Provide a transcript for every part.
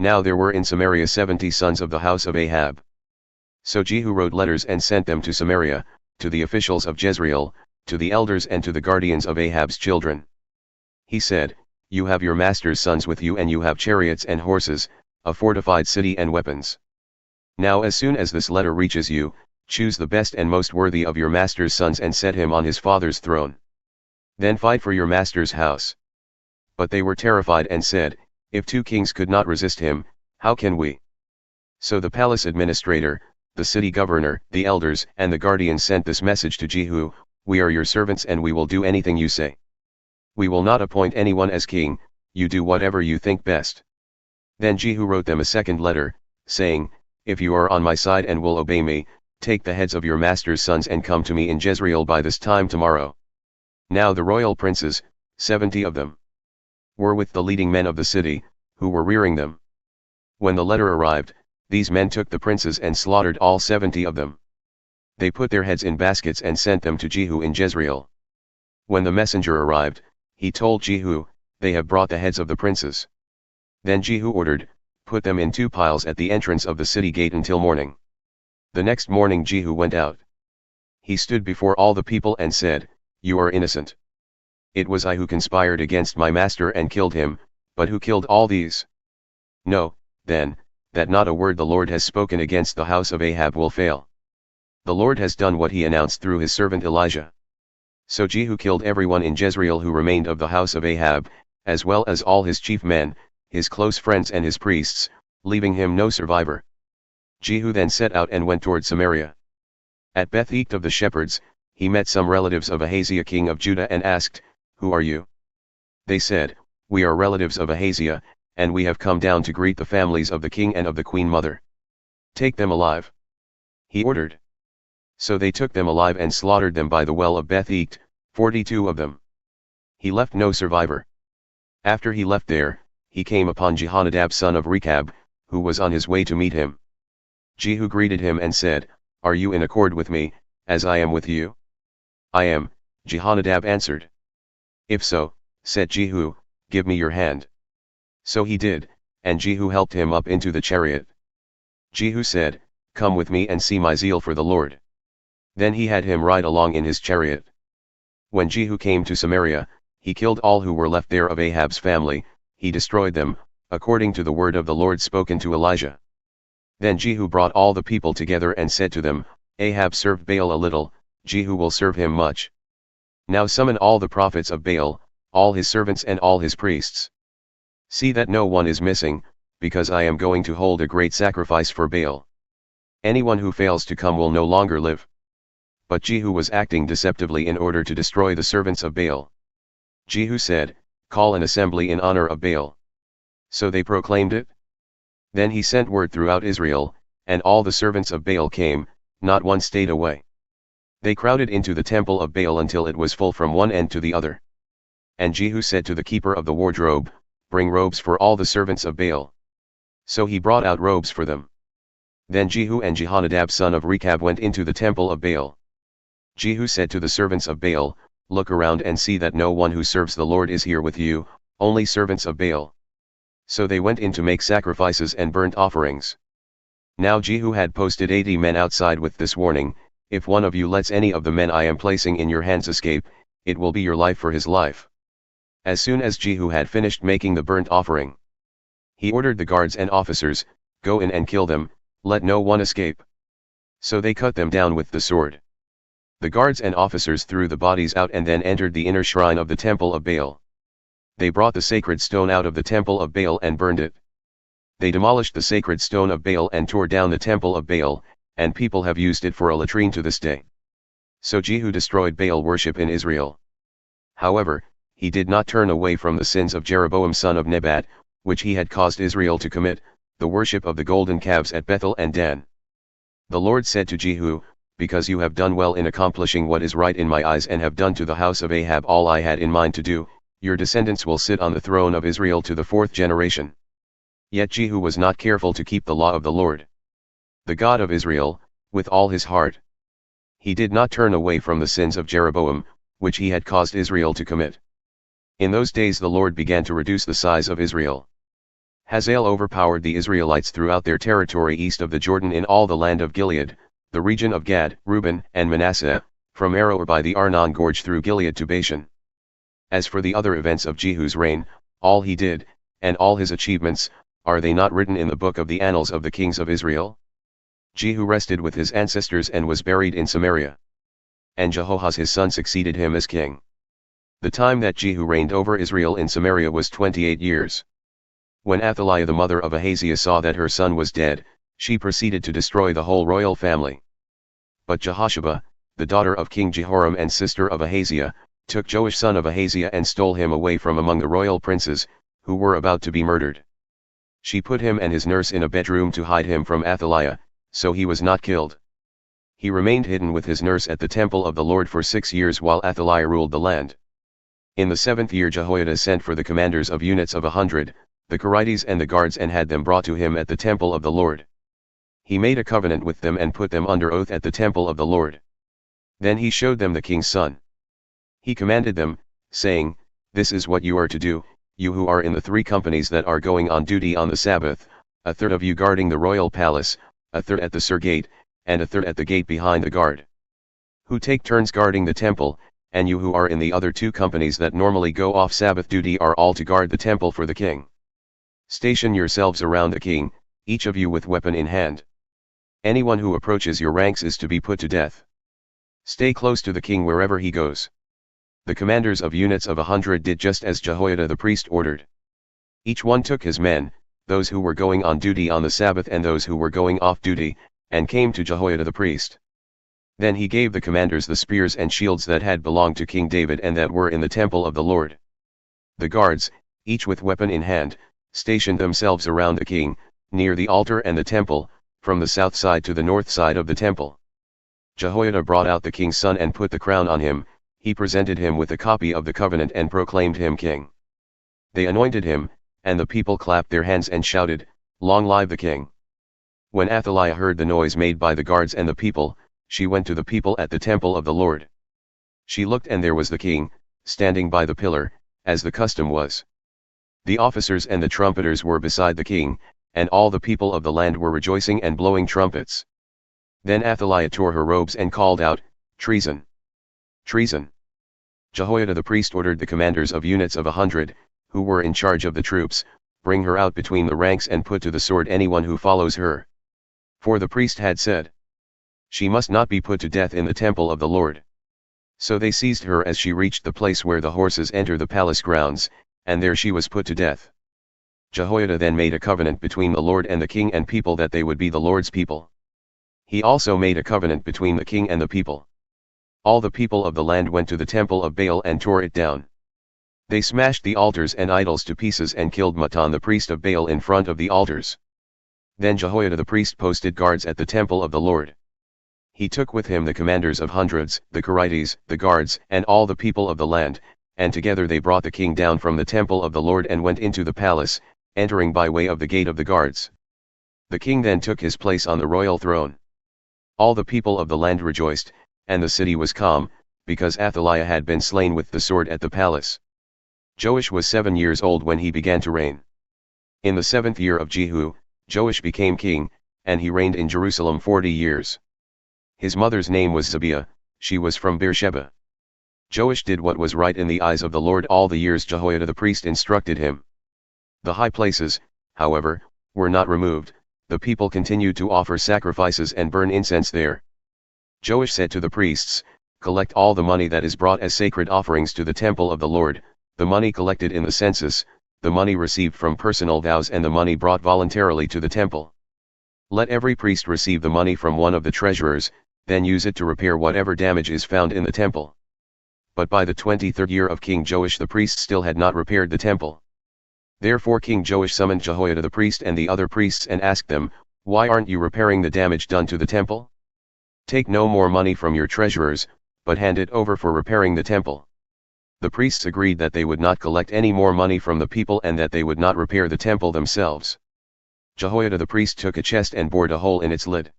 Now there were in Samaria 70 sons of the house of Ahab. So Jehu wrote letters and sent them to Samaria, to the officials of Jezreel, to the elders and to the guardians of Ahab's children. He said, You have your master's sons with you, and you have chariots and horses, a fortified city and weapons. Now as soon as this letter reaches you, choose the best and most worthy of your master's sons and set him on his father's throne. Then fight for your master's house. But they were terrified and said, If 2 kings could not resist him, how can we? So the palace administrator, the city governor, the elders and the guardians sent this message to Jehu, We are your servants and we will do anything you say. We will not appoint anyone as king, you do whatever you think best. Then Jehu wrote them a second letter, saying, If you are on my side and will obey me, take the heads of your master's sons and come to me in Jezreel by this time tomorrow. Now the royal princes, 70 of them, were with the leading men of the city, who were rearing them. When the letter arrived, these men took the princes and slaughtered all 70 of them. They put their heads in baskets and sent them to Jehu in Jezreel. When the messenger arrived, he told Jehu, They have brought the heads of the princes. Then Jehu ordered, Put them in 2 piles at the entrance of the city gate until morning. The next morning Jehu went out. He stood before all the people and said, You are innocent. It was I who conspired against my master and killed him, but who killed all these? Know, then, that not a word the Lord has spoken against the house of Ahab will fail. The Lord has done what he announced through his servant Elijah. So Jehu killed everyone in Jezreel who remained of the house of Ahab, as well as all his chief men, his close friends and his priests, leaving him no survivor. Jehu then set out and went toward Samaria. At Beth Eked of the shepherds, he met some relatives of Ahaziah king of Judah and asked, Who are you? They said, We are relatives of Ahaziah, and we have come down to greet the families of the king and of the queen mother. Take them alive. He ordered. So they took them alive and slaughtered them by the well of Beth Eked, 42 of them. He left no survivor. After he left there, he came upon Jehonadab son of Rekab, who was on his way to meet him. Jehu greeted him and said, Are you in accord with me, as I am with you? I am, Jehonadab answered. If so, said Jehu, give me your hand. So he did, and Jehu helped him up into the chariot. Jehu said, Come with me and see my zeal for the Lord. Then he had him ride along in his chariot. When Jehu came to Samaria, he killed all who were left there of Ahab's family, he destroyed them, according to the word of the Lord spoken to Elijah. Then Jehu brought all the people together and said to them, Ahab served Baal a little, Jehu will serve him much. Now summon all the prophets of Baal, all his servants and all his priests. See that no one is missing, because I am going to hold a great sacrifice for Baal. Anyone who fails to come will no longer live. But Jehu was acting deceptively in order to destroy the servants of Baal. Jehu said, Call an assembly in honor of Baal. So they proclaimed it. Then he sent word throughout Israel, and all the servants of Baal came, not one stayed away. They crowded into the temple of Baal until it was full from one end to the other. And Jehu said to the keeper of the wardrobe, Bring robes for all the servants of Baal. So he brought out robes for them. Then Jehu and Jehonadab son of Rekab went into the temple of Baal. Jehu said to the servants of Baal, Look around and see that no one who serves the Lord is here with you, only servants of Baal. So they went in to make sacrifices and burnt offerings. Now Jehu had posted 80 men outside with this warning, If one of you lets any of the men I am placing in your hands escape, it will be your life for his life. As soon as Jehu had finished making the burnt offering, he ordered the guards and officers, Go in and kill them, let no one escape. So they cut them down with the sword. The guards and officers threw the bodies out and then entered the inner shrine of the temple of Baal. They brought the sacred stone out of the temple of Baal and burned it. They demolished the sacred stone of Baal and tore down the temple of Baal, and people have used it for a latrine to this day. So Jehu destroyed Baal worship in Israel. However, he did not turn away from the sins of Jeroboam son of Nebat, which he had caused Israel to commit, the worship of the golden calves at Bethel and Dan. The Lord said to Jehu, Because you have done well in accomplishing what is right in my eyes and have done to the house of Ahab all I had in mind to do, your descendants will sit on the throne of Israel to the 4th generation. Yet Jehu was not careful to keep the law of the Lord, the God of Israel, with all his heart. He did not turn away from the sins of Jeroboam, which he had caused Israel to commit. In those days the Lord began to reduce the size of Israel. Hazael overpowered the Israelites throughout their territory east of the Jordan in all the land of Gilead, the region of Gad, Reuben, and Manasseh, from Aroer by the Arnon gorge through Gilead to Bashan. As for the other events of Jehu's reign, all he did, and all his achievements, are they not written in the book of the annals of the kings of Israel? Jehu rested with his ancestors and was buried in Samaria. And Jehoahaz his son succeeded him as king. The time that Jehu reigned over Israel in Samaria was 28 years. When Athaliah the mother of Ahaziah saw that her son was dead, she proceeded to destroy the whole royal family. But Jehosheba, the daughter of King Jehoram and sister of Ahaziah, took Joash son of Ahaziah and stole him away from among the royal princes, who were about to be murdered. She put him and his nurse in a bedroom to hide him from Athaliah, so he was not killed. He remained hidden with his nurse at the temple of the Lord for 6 years while Athaliah ruled the land. In the 7th year Jehoiada sent for the commanders of units of 100, the chariots and the guards, and had them brought to him at the temple of the Lord. He made a covenant with them and put them under oath at the temple of the Lord. Then he showed them the king's son. He commanded them, saying, "This is what you are to do, you who are in the 3 companies that are going on duty on the Sabbath, a third of you guarding the royal palace, a third at the Sur gate, and a third at the gate behind the guard. Who take turns guarding the temple, and you who are in the other 2 companies that normally go off Sabbath duty are all to guard the temple for the king. Station yourselves around the king, each of you with weapon in hand. Anyone who approaches your ranks is to be put to death. Stay close to the king wherever he goes." The commanders of units of 100 did just as Jehoiada the priest ordered. Each one took his men, those who were going on duty on the Sabbath and those who were going off duty, and came to Jehoiada the priest. Then he gave the commanders the spears and shields that had belonged to King David and that were in the temple of the Lord. The guards, each with weapon in hand, stationed themselves around the king, near the altar and the temple, from the south side to the north side of the temple. Jehoiada brought out the king's son and put the crown on him. He presented him with a copy of the covenant and proclaimed him king. They anointed him, and the people clapped their hands and shouted, "Long live the king!" When Athaliah heard the noise made by the guards and the people, she went to the people at the temple of the Lord. She looked, and there was the king, standing by the pillar, as the custom was. The officers and the trumpeters were beside the king, and all the people of the land were rejoicing and blowing trumpets. Then Athaliah tore her robes and called out, "Treason! Treason!" Jehoiada the priest ordered the commanders of units of 100, who were in charge of the troops, "Bring her out between the ranks and put to the sword anyone who follows her." For the priest had said, "She must not be put to death in the temple of the Lord." So they seized her as she reached the place where the horses enter the palace grounds, and there she was put to death. Jehoiada then made a covenant between the Lord and the king and people that they would be the Lord's people. He also made a covenant between the king and the people. All the people of the land went to the temple of Baal and tore it down. They smashed the altars and idols to pieces and killed Matan the priest of Baal in front of the altars. Then Jehoiada the priest posted guards at the temple of the Lord. He took with him the commanders of hundreds, the chariots, the guards, and all the people of the land, and together they brought the king down from the temple of the Lord and went into the palace, entering by way of the gate of the guards. The king then took his place on the royal throne. All the people of the land rejoiced, and the city was calm, because Athaliah had been slain with the sword at the palace. Joash was 7 years old when he began to reign. In the 7th year of Jehu, Joash became king, and he reigned in Jerusalem 40 years. His mother's name was Zibiah, she was from Beersheba. Joash did what was right in the eyes of the Lord all the years Jehoiada the priest instructed him. The high places, however, were not removed, the people continued to offer sacrifices and burn incense there. Joash said to the priests, "Collect all the money that is brought as sacred offerings to the temple of the Lord, the money collected in the census, the money received from personal vows and the money brought voluntarily to the temple. Let every priest receive the money from one of the treasurers, then use it to repair whatever damage is found in the temple." But by the 23rd year of King Joash the priests still had not repaired the temple. Therefore King Joash summoned Jehoiada the priest and the other priests and asked them, "Why aren't you repairing the damage done to the temple? Take no more money from your treasurers, but hand it over for repairing the temple." The priests agreed that they would not collect any more money from the people and that they would not repair the temple themselves. Jehoiada the priest took a chest and bored a hole in its lid.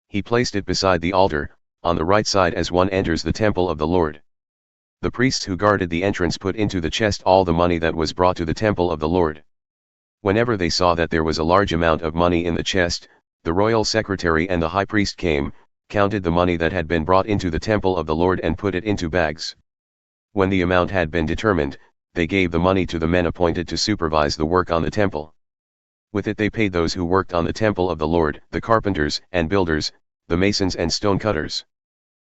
He placed it beside the altar, on the right side as one enters the temple of the Lord. The priests who guarded the entrance put into the chest all the money that was brought to the temple of the Lord. Whenever they saw that there was a large amount of money in the chest, the royal secretary and the high priest came, counted the money that had been brought into the temple of the Lord and put it into bags. When the amount had been determined, they gave the money to the men appointed to supervise the work on the temple. With it they paid those who worked on the temple of the Lord, the carpenters and builders, the masons and stone cutters.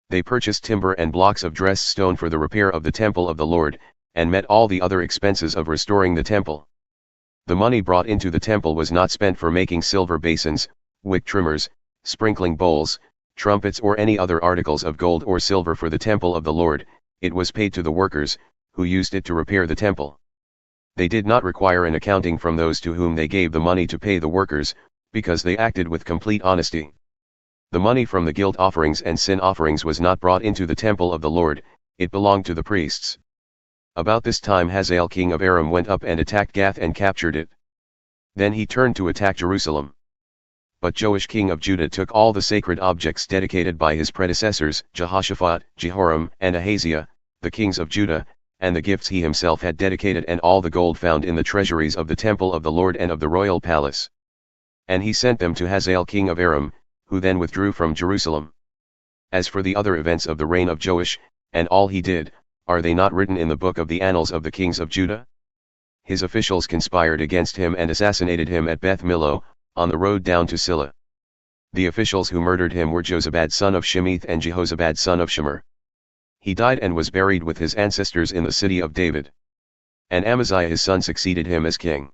They purchased timber and blocks of dressed stone for the repair of the temple of the Lord, and met all the other expenses of restoring the temple. The money brought into the temple was not spent for making silver basins, wick trimmers, sprinkling bowls, trumpets or any other articles of gold or silver for the temple of the Lord. It was paid to the workers, who used it to repair the temple. They did not require an accounting from those to whom they gave the money to pay the workers, because they acted with complete honesty. The money from the guilt offerings and sin offerings was not brought into the temple of the Lord, it belonged to the priests. About this time Hazael king of Aram went up and attacked Gath and captured it. Then he turned to attack Jerusalem. But Joash king of Judah took all the sacred objects dedicated by his predecessors, Jehoshaphat, Jehoram, and Ahaziah, the kings of Judah, and the gifts he himself had dedicated and all the gold found in the treasuries of the temple of the Lord and of the royal palace. And he sent them to Hazael king of Aram, who then withdrew from Jerusalem. As for the other events of the reign of Joash, and all he did, are they not written in the book of the annals of the kings of Judah? His officials conspired against him and assassinated him at Beth Millo, on the road down to Silla. The officials who murdered him were Jozabad son of Shemith and Jehozabad son of Shemer. He died and was buried with his ancestors in the city of David. And Amaziah his son succeeded him as king.